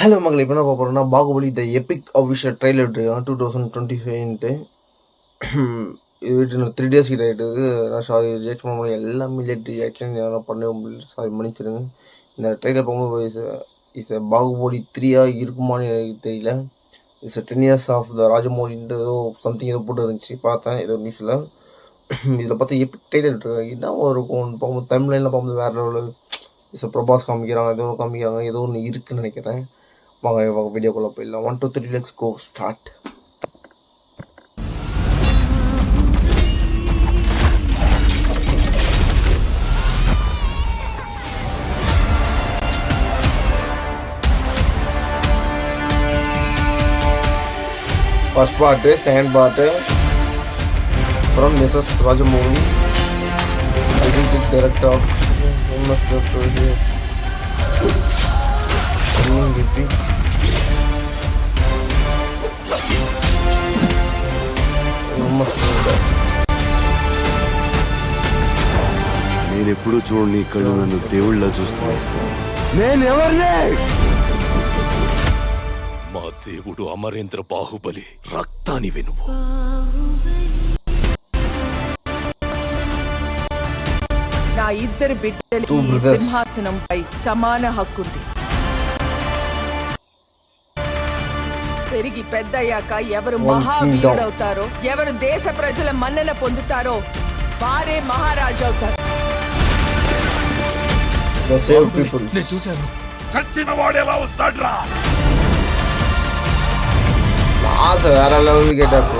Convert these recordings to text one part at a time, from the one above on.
Hello மக்கள், இப்போ என்ன பார்க்க போகிறோம்னா Baahubali the epic official trailer விட்டுருக்கான் 2025. இது விட்டு 3 days கிட்ட ஆகிட்டு. நான் சாரி ரியாக்ட் பண்ண முடியும், எல்லாமே லேட் ரியாக்ஷன் யாரும் பண்ணவே முடியல, சாரி மன்னிச்சிடுங்க. இந்த ட்ரெய்லர் பார்க்கும்போது இஸ் பாகுபலி 3 இருக்குமான்னு எனக்கு தெரியல. இட்ஸ் 10 years ஆஃப் த ராஜமௌலின்ற ஏதோ சம்திங் ஏதோ போட்டு இருந்துச்சு, பார்த்தேன் ஏதோ நியூஸில். இதில் பார்த்தா எபிக் ட்ரெய்லர் விட்டுருக்காங்க. என்ன இருக்கும் பார்க்கும்போது தமிழ்லைனில் பார்க்கும்போது வேறு லெவலில் பிரபாஸ் காமிக்கிறாங்க, ஏதோ ஒன்று காமிக்கிறாங்க, ஏதோ ஒன்று இருக்குன்னு நினைக்கிறேன். வாங்க வீடியோக்குள்ளே போயிடலாம். 1 2 3 let's go start. First part, second part from Mrs Rajamouli, director of నేనెప్పుడు చూడని కళ్ళు నన్ను దేవుళ్ళ చూస్తున్నాయి. నేనెవర్నే? మా దేవుడు అమరేంద్ర బాహుబలి, రక్తానివి నువ్వు. నా ఇద్దరు బిడ్డలకి సింహాసనంపై సమాన హక్కుంది. పెరిగి పెద్దయ్యాక ఎవరు మహావీరుడవుతారో, ఎవరు దేశ ప్రజల మన్నన పొందుతారో వారే మహారాజు అవుతారు. నేను చూశాను. చచ్చిన వాడు ఎలా వస్తాడ్రా? வேற லெவல் கேட்டப்.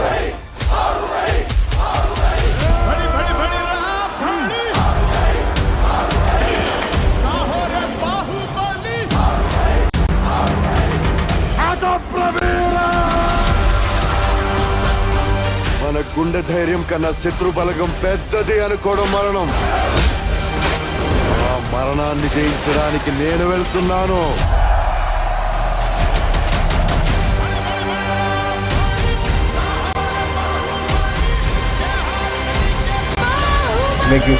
మన గుండె ధైర్యం కన్నా శత్రు బలగం పెద్దది అనుకోవడం మరణం. ఆ మరణాన్ని జయించడానికి నేను వెళ్తున్నాను. Make you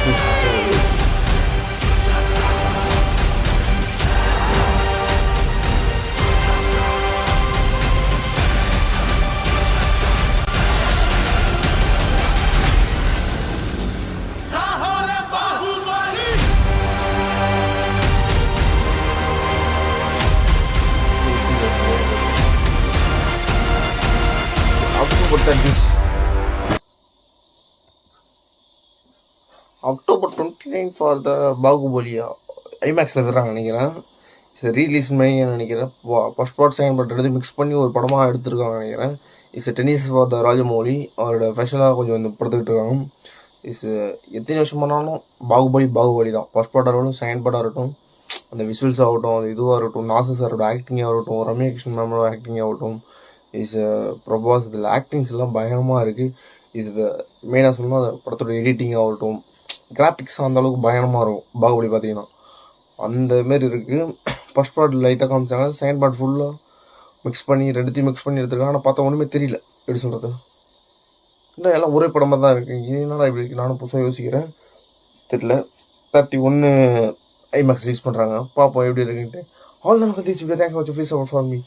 October 29 for the பாகுபலியா ஐமேக்ஸில் விடுறாங்க நினைக்கிறேன். சரி, ரீலீஸ் பண்ணி நினைக்கிறேன். ஃபர்ஸ்ட் பார்ட் செகண்ட் பார்ட் எடுத்து மிக்ஸ் பண்ணி ஒரு படமாக எடுத்துருக்காங்க நினைக்கிறேன். Is 10 years for the Rajamouli. அவரோட ஃபேஷனாக கொஞ்சம் வந்து படுத்துக்கிட்டு இருக்காங்க. எத்தனை வருஷம் பண்ணாலும் பாகுபலி தான். ஃபர்ஸ்ட் பார்ட்டாக இருக்கட்டும், செகண்ட் பார்ட்டாக இருக்கட்டும், அந்த விசுவல்ஸ் ஆகட்டும், அது இதுவாக இருக்கட்டும், நாசர் சாரோட ஆக்டிங் ஆகட்டும், ரம்யா கிருஷ்ணன் மேமோட ஆக்டிங் ஆகட்டும், பிரபாஸ் இதில் ஆக்டிங்ஸ் எல்லாம் பயங்கரமாக இருக்குது. மெயினாக சொல்லணும், அந்த படத்தோட எடிட்டிங் ஆகட்டும், கிராஃபிக்ஸ் அந்த அளவுக்கு பயங்கரமாக இருக்கும். பாகுபலி பார்த்தீங்கன்னா அந்தமாரி இருக்குது. ஃபர்ஸ்ட் பார்ட் லைட்டாக காமிச்சாங்க, செகண்ட் பார்ட் ஃபுல்லாக மிக்ஸ் பண்ணி ரெண்டுத்தையும் மிக்ஸ் பண்ணி எடுத்துருக்காங்க. ஆனால் பார்த்தா ஒன்றுமே தெரியல, எப்படி சொல்கிறது, இன்னும் எல்லாம் ஒரே படமாக தான் இருக்குது. இது என்னடா இப்படி இருக்குது, நானும் புதுசாக யோசிக்கிறேன். தெரியல. 31 ஐமேக்ஸ் யூஸ் பண்ணுறாங்க, பார்ப்போம் எப்படி இருக்குன்ட்டு. ஆல் தான் தேங்க்ஸ் ஃபார் மீ.